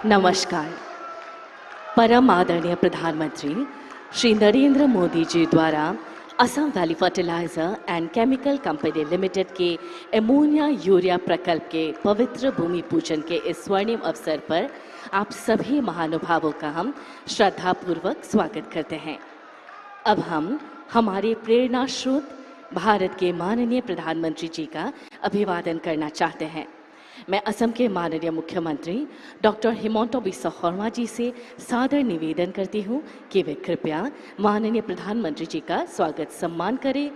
नमस्कार। परम आदरणीय प्रधानमंत्री श्री नरेंद्र मोदी जी द्वारा Assam valley fertiliser and chemical company limited के एमोनिया यूरिया प्रकल्प के पवित्र भूमि पूजन के इस स्वर्णिम अवसर पर आप सभी महानुभावों का हम श्रद्धापूर्वक स्वागत करते हैं। अब हम हमारे प्रेरणा स्रोत भारत के माननीय प्रधानमंत्री जी का अभिवादन करना चाहते हैं। मैं असम के माननीय मुख्यमंत्री डॉक्टर हिमंता बिस्वा शर्मा जी से सादर निवेदन करती हूँ कि वे कृपया माननीय प्रधानमंत्री जी का स्वागत सम्मान करें।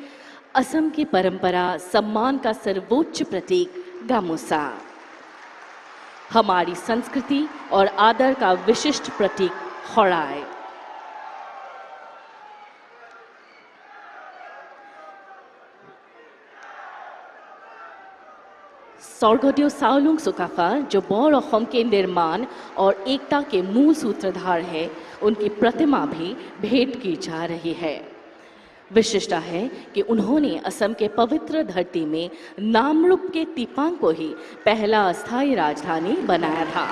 असम की परंपरा सम्मान का सर्वोच्च प्रतीक गामोसा, हमारी संस्कृति और आदर का विशिष्ट प्रतीक खड़ाई, स्वर्गदेव साओलुंग सुकाफा जो बौर असम के निर्माण और एकता के मूल सूत्रधार है, उनकी प्रतिमा भी भेंट की जा रही है। विशिष्टता है कि उन्होंने असम के पवित्र धरती में नामरूप के तिपांग को ही पहला अस्थायी राजधानी बनाया था।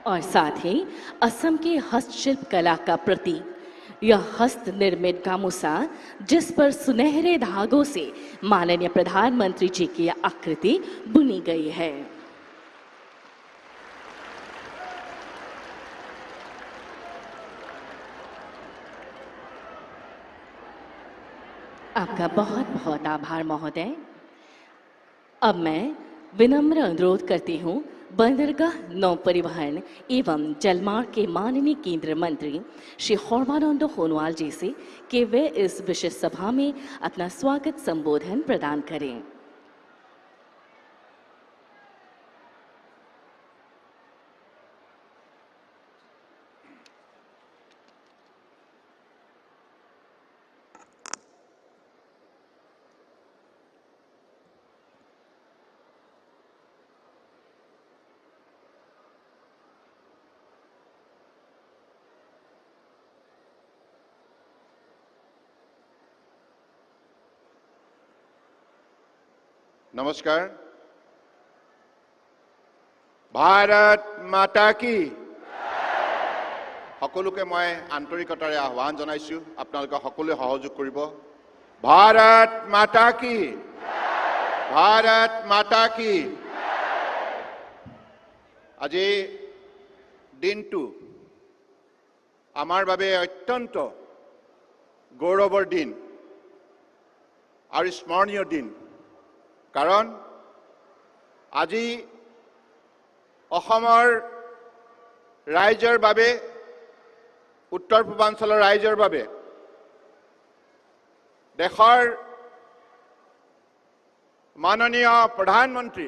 और साथ ही असम की हस्तशिल्प कला का प्रतीक यह हस्त निर्मित गामोसा, जिस पर सुनहरे धागों से माननीय प्रधानमंत्री जी की आकृति बुनी गई है। आपका बहुत बहुत आभार महोदय। अब मैं विनम्र अनुरोध करती हूँ बंदरगाह नौ परिवहन एवं जलमार्ग के माननीय केंद्रीय मंत्री श्री सर्बानंद सोनोवाल जी से कि वे इस विशेष सभा में अपना स्वागत संबोधन प्रदान करें। नमस्कार। भारत माता की সকলোকে মই আন্তৰিকতাৰে আহ্বান জনাইছো আপোনালোকে সকলোৱে সহযোগ কৰিব। भारत माता की, भारत माता की। আজি দিনটো আমাৰ বাবে অত্যন্ত গৌৰৱৰ দিন আৰু স্মৰণীয় দিন। কাৰণ আজি অসমৰ ৰাইজৰ বাবে, উত্তৰ পূৰ্বাঞ্চলৰ ৰাইজৰ বাবে দেশৰ মাননীয় প্ৰধানমন্ত্ৰী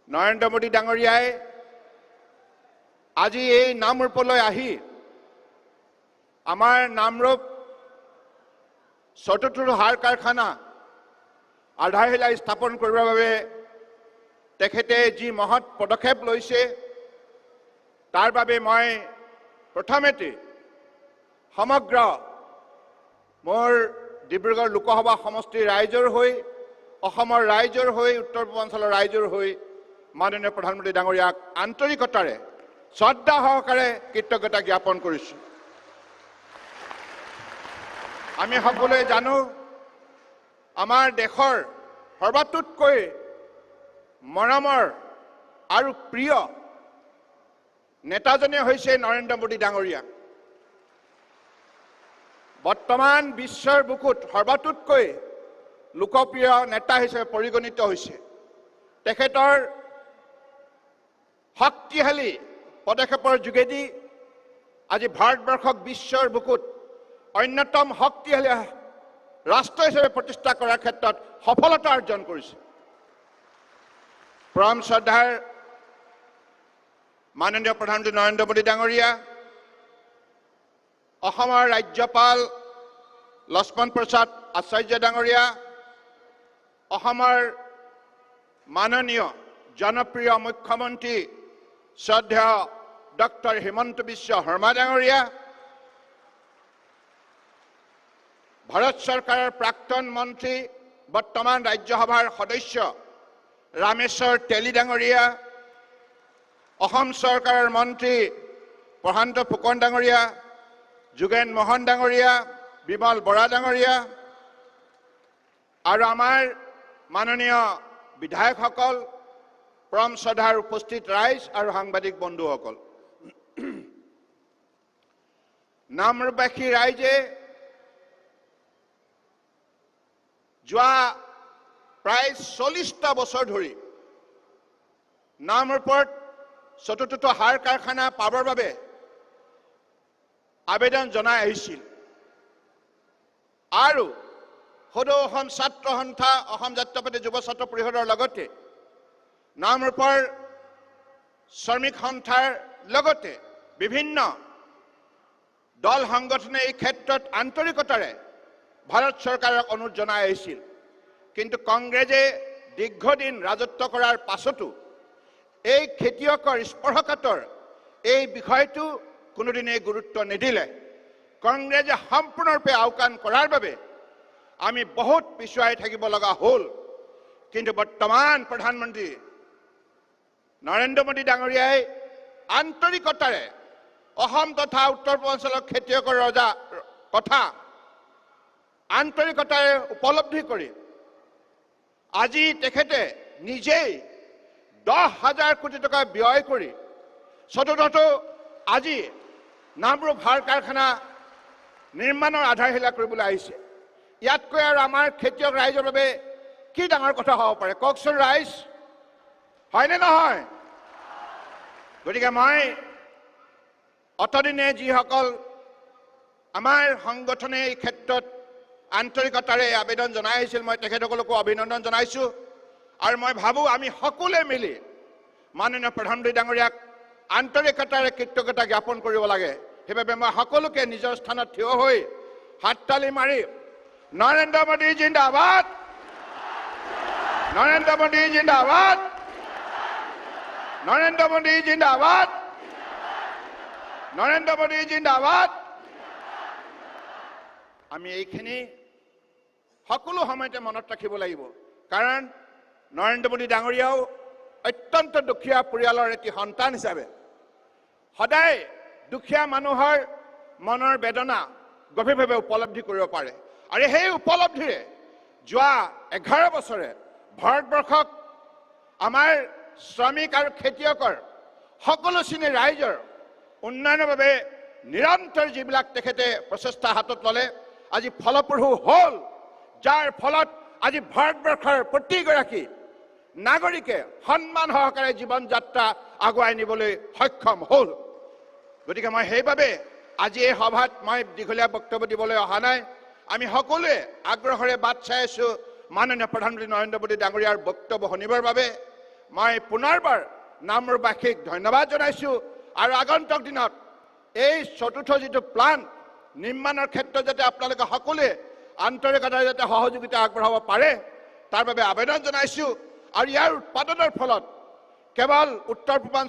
নৰেন্দ্ৰ মোদী ডাঙৰীয়াই আজি এই নামৰূপলৈ আহি আমাৰ নামৰূপ চতুৰ্থ সাৰ কাৰখানা আধাৰশিলা স্থাপন কৰিবৰ বাবে তেখেতে যি মহৎ পদক্ষেপ লৈছে, তাৰ বাবে মই প্ৰথমতে সমগ্ৰ মোৰ ডিব্ৰুগড় লোকসভা সমষ্টিৰ ৰাইজৰ হৈ, অসমৰ ৰাইজৰ হৈ, উত্তৰ পূৰ্বাঞ্চলৰ ৰাইজৰ হৈ মাননীয় প্ৰধানমন্ত্ৰী ডাঙৰীয়াক আন্তৰিকতাৰে শ্ৰদ্ধা সহকাৰে কৃতজ্ঞতা জ্ঞাপন কৰিছোঁ। আমি সকলোৱে জানো আমাৰ দেশৰ সৰ্বাতোতকৈ মৰমৰ আৰু প্ৰিয় নেতাজনে হৈছে নৰেন্দ্ৰ মোদী ডাঙৰীয়া। বৰ্তমান বিশ্বৰ বুকুত সৰ্বাতোতকৈ লোকপ্ৰিয় নেতা হিচাপে পৰিগণিত হৈছে। তেখেতৰ শক্তিশালী পদক্ষেপৰ যোগেদি আজি ভাৰতবৰ্ষক বিশ্বৰ বুকুত অন্যতম শক্তিশালী ৰাষ্ট্ৰ হিচাপে প্ৰতিষ্ঠা কৰাৰ ক্ষেত্ৰত সফলতা অৰ্জন কৰিছে। পৰম শ্ৰদ্ধাৰ মাননীয় প্ৰধানমন্ত্ৰী নৰেন্দ্ৰ মোদী ডাঙৰীয়া, অসমৰ ৰাজ্যপাল লক্ষ্মণ প্ৰসাদ আচাৰ্য ডাঙৰীয়া, অসমৰ মাননীয় জনপ্ৰিয় মুখ্যমন্ত্ৰী শ্ৰদ্ধেয় ডক্টৰ হিমন্ত বিশ্ব শৰ্মা ডাঙৰীয়া, ভাৰত চৰকাৰৰ প্ৰাক্তন মন্ত্ৰী বৰ্তমান ৰাজ্যসভাৰ সদস্য ৰামেশ্বৰ তেলী ডাঙৰীয়া, অসম চৰকাৰৰ মন্ত্ৰী প্ৰশান্ত ফুকন ডাঙৰীয়া, যোগেন মোহন ডাঙৰীয়া, বিমল বৰা ডাঙৰীয়া আৰু আমাৰ মাননীয় বিধায়কসকল, পৰম শ্ৰদ্ধাৰ উপস্থিত ৰাইজ আৰু সাংবাদিক বন্ধুসকল, নামৰূপবাসী ৰাইজে যোৱা প্ৰায় 40টা বছৰ ধৰি নামৰূপত চতুৰ্থটো সাৰ কাৰখানা পাবৰ বাবে আবেদন জনাই আহিছিল আৰু সদৌ অসম ছাত্ৰ সন্থা, অসম জাতীয়তাবাদী যুৱ ছাত্ৰ পৰিষদৰ লগতে নামৰূপৰ শ্ৰমিক সন্থাৰ লগতে বিভিন্ন দল সংগঠনে এই ক্ষেত্ৰত আন্তৰিকতাৰে ভাৰত চৰকাৰক অনুৰোধ জনাই আহিছিল। কিন্তু কংগ্ৰেছে দীৰ্ঘদিন ৰাজত্ব কৰাৰ পাছতো এই খেতিয়কৰ স্পৰ্শকাতৰ এই বিষয়টো কোনোদিনেই গুৰুত্ব নিদিলে। কংগ্ৰেছে সম্পূৰ্ণৰূপে আওকাণ কৰাৰ বাবে আমি বহুত পিছুৱাই থাকিব লগা হ'ল। কিন্তু বৰ্তমান প্ৰধানমন্ত্ৰী নৰেন্দ্ৰ মোদী ডাঙৰীয়াই আন্তৰিকতাৰে অসম তথা উত্তৰ পূৰ্বাঞ্চলৰ খেতিয়কৰ ৰজা কথা আন্তৰিকতাৰে উপলব্ধি কৰি আজি তেখেতে নিজেই 10,000 কোটি টকা ব্যয় কৰি চতুৰ্থটো আজি নামৰূপ সাৰ কাৰখানা নিৰ্মাণৰ আধাৰশিলা কৰিবলৈ আহিছে। ইয়াতকৈ আৰু আমাৰ খেতিয়ক ৰাইজৰ বাবে কি ডাঙৰ কথা হ'ব পাৰে কওকচোন ৰাইজ, হয়নে নহয়? গতিকে মই অতদিনে যিসকল আমাৰ সংগঠনে এই ক্ষেত্ৰত আন্তৰিকতাৰে আবেদন জনাই আহিছিল, মই তেখেতসকলকো অভিনন্দন জনাইছোঁ। আৰু মই ভাবোঁ আমি সকলোৱে মিলি মাননীয় প্ৰধানমন্ত্ৰী ডাঙৰীয়াক আন্তৰিকতাৰে কৃতজ্ঞতা জ্ঞাপন কৰিব লাগে। সেইবাবে মই সকলোকে নিজৰ স্থানত থিয় হৈ হাততালি মাৰি নৰেন্দ্ৰ মোদী জিন্দাবাদ, নৰেন্দ্ৰ মোদী জিন্দাবাদ, নৰেন্দ্ৰ মোদী জিন্দাবাদ, নৰেন্দ্ৰ মোদী জিন্দাবাদ। আমি এইখিনি সকলো সময়তে মনত ৰাখিব লাগিব, কাৰণ নৰেন্দ্ৰ মোদী ডাঙৰীয়াও অত্যন্ত দুখীয়া পৰিয়ালৰ এটি সন্তান হিচাপে সদায় দুখীয়া মানুহৰ মনৰ বেদনা গভীৰভাৱে উপলব্ধি কৰিব পাৰে। আৰু সেই উপলব্ধিৰে যোৱা 11 বছৰে ভাৰতবৰ্ষক আমাৰ শ্ৰমিক আৰু খেতিয়কৰ সকলো শ্ৰেণীৰ ৰাইজৰ উন্নয়নৰ বাবে নিৰন্তৰ যিবিলাক তেখেতে প্ৰচেষ্টা হাতত ল'লে আজি ফলপ্ৰসূ হ'ল, যাৰ ফলত আজি ভাৰতবৰ্ষৰ প্ৰতিগৰাকী নাগৰিকে সন্মান সহকাৰে জীৱন যাত্ৰা আগুৱাই নিবলৈ সক্ষম হ'ল। গতিকে মই সেইবাবে আজি এই সভাত মই দীঘলীয়া বক্তব্য দিবলৈ অহা নাই। আমি সকলোৱে আগ্ৰহেৰে বাট চাই আছোঁ মাননীয় প্ৰধানমন্ত্ৰী নৰেন্দ্ৰ মোদী ডাঙৰীয়াৰ বক্তব্য শুনিবৰ বাবে। মই পুনৰবাৰ নামৰূপবাসীক ধন্যবাদ জনাইছোঁ আৰু আগন্তুক দিনত এই চতুৰ্থ যিটো প্লাণ্ট নিৰ্মাণৰ ক্ষেত্ৰত যাতে আপোনালোকে সকলোৱে আন্তৰিকতাৰে যাতে সহযোগিতা আগবঢ়াব পাৰে তাৰ বাবে আবেদন জনাইছোঁ। আৰু ইয়াৰ উৎপাদনৰ ফলত কেৱল উত্তৰ পূৰ্বাঞ্চল